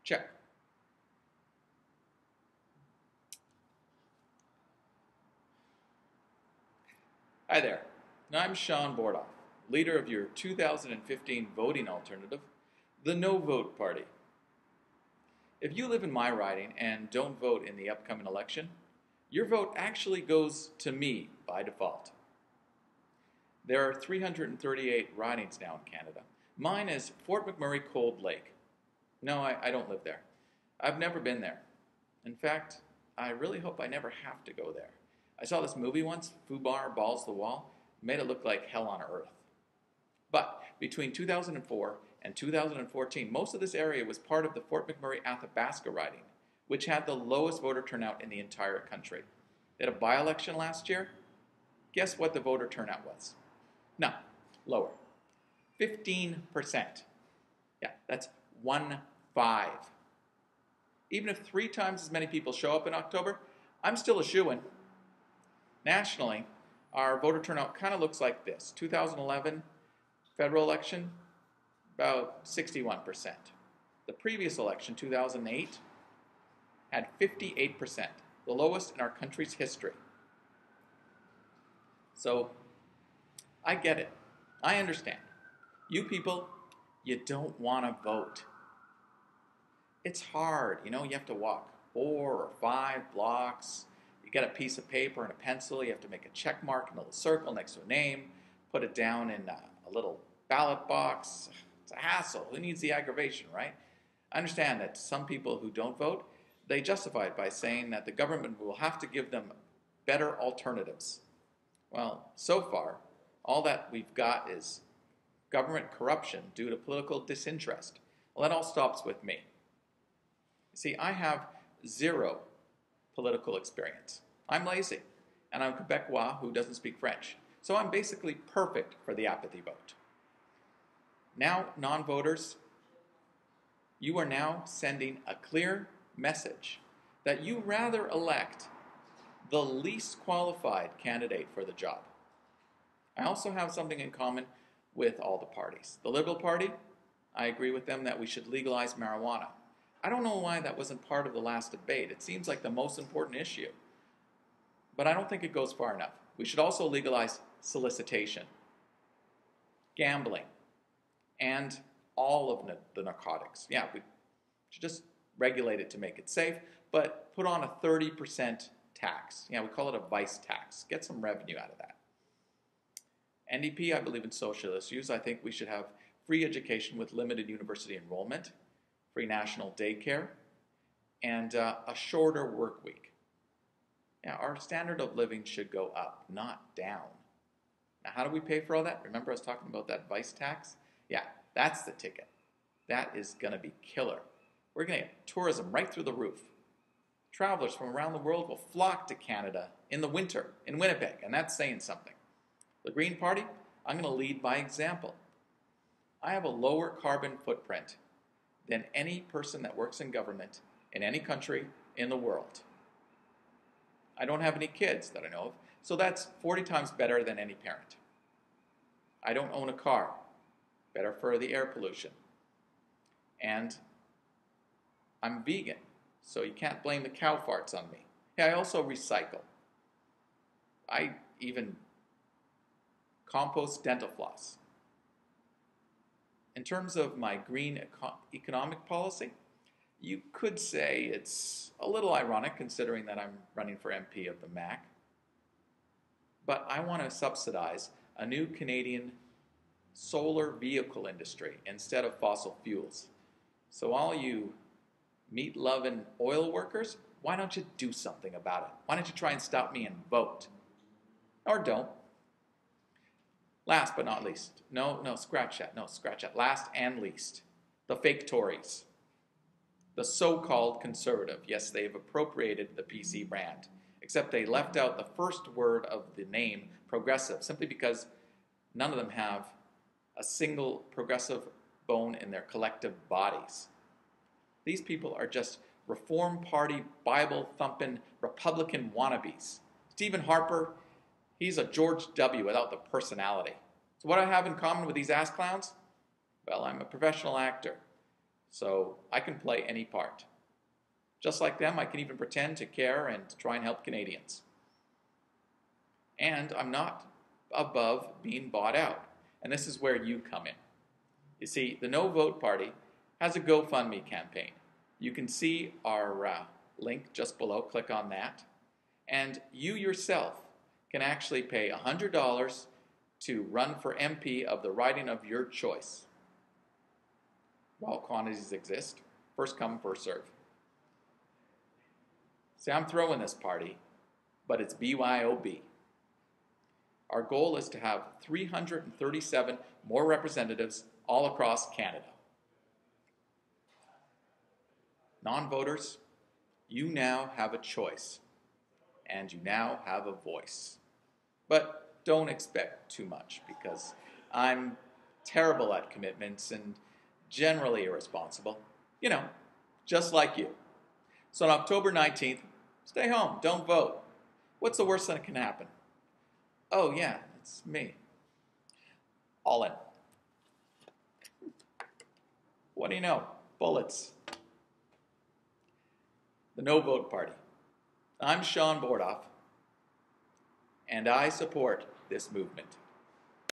Check. Hi there. I'm Shawn Bordoff, leader of your 2015 voting alternative, the No Vote Party. If you live in my riding and don't vote in the upcoming election, your vote actually goes to me by default. There are 338 ridings now in Canada. Mine is Fort McMurray Cold Lake. No, I don't live there. I've never been there. In fact, I really hope I never have to go there. I saw this movie once, Fubar Balls the Wall, made it look like hell on earth. But between 2004 and 2014, most of this area was part of the Fort McMurray Athabasca riding, which had the lowest voter turnout in the entire country. They had a by-election last year. Guess what the voter turnout was? No, lower. 15%. Yeah, that's 1-5. Even if 3 times as many people show up in October, I'm still a shoo-in. Nationally, our voter turnout kind of looks like this. 2011 federal election, about 61%. The previous election, 2008, had 58%, the lowest in our country's history. So, I get it. I understand. You people, you don't want to vote. It's hard, you have to walk 4 or 5 blocks. You get a piece of paper and a pencil. You have to make a check mark in a little circle next to a name, put it down in a little ballot box. It's a hassle. Who needs the aggravation, right? I understand that some people who don't vote, they justify it by saying that the government will have to give them better alternatives. Well, so far, all that we've got is government corruption due to political disinterest. Well, that all stops with me. See, I have 0 political experience. I'm lazy, and I'm Quebecois who doesn't speak French. So I'm basically perfect for the apathy vote. Now, non-voters, you are now sending a clear message that you rather elect the least qualified candidate for the job. I also have something in common with all the parties. The Liberal Party, I agree with them that we should legalize marijuana. I don't know why that wasn't part of the last debate. It seems like the most important issue. But I don't think it goes far enough. We should also legalize solicitation, gambling, and all of the narcotics. Yeah, we should just regulate it to make it safe, but put on a 30% tax. Yeah, we call it a vice tax. Get some revenue out of that. NDP, I believe in social issues. I think we should have free education with limited university enrollment, free national daycare, and a shorter work week. Now, our standard of living should go up, not down. Now, how do we pay for all that? Remember I was talking about that vice tax? Yeah, that's the ticket. That is going to be killer. We're going to get tourism right through the roof. Travelers from around the world will flock to Canada in the winter, in Winnipeg, and that's saying something. The Green Party, I'm going to lead by example. I have a lower carbon footprint than any person that works in government in any country in the world. I don't have any kids that I know of, so that's 40 times better than any parent. I don't own a car, better for the air pollution. And I'm vegan, so you can't blame the cow farts on me. Yeah, I also recycle. I even compost dental floss. In terms of my green economic policy, you could say it's a little ironic considering that I'm running for MP of the MAC. But I want to subsidize a new Canadian solar vehicle industry instead of fossil fuels. So all you meat-loving oil workers, why don't you do something about it? Why don't you try and stop me and vote? Or don't. Last but not least, scratch that. Last and least, the fake Tories. The so-called conservative. Yes, they've appropriated the PC brand, except they left out the first word of the name progressive, simply because none of them have a single progressive bone in their collective bodies. These people are just Reform Party, Bible-thumping Republican wannabes. Stephen Harper, he's a George W. without the personality. So what do I have in common with these ass clowns? Well, I'm a professional actor. So I can play any part. Just like them, I can even pretend to care and try and help Canadians. And I'm not above being bought out. And this is where you come in. You see, the No Vote Party has a GoFundMe campaign. You can see our link just below. Click on that. And you yourself can actually pay $100 to run for MP of the riding of your choice. While quantities exist, first come, first serve. See, I'm throwing this party, but it's BYOB. Our goal is to have 337 more representatives all across Canada. Non-voters, you now have a choice, and you now have a voice. But don't expect too much, because I'm terrible at commitments and generally irresponsible. You know, just like you. So on October 19th, stay home, don't vote. What's the worst that can happen? Oh yeah, it's me. All in. What do you know? Bullets. The No Vote Party. I'm Shawn Bordoff, and I support this movement.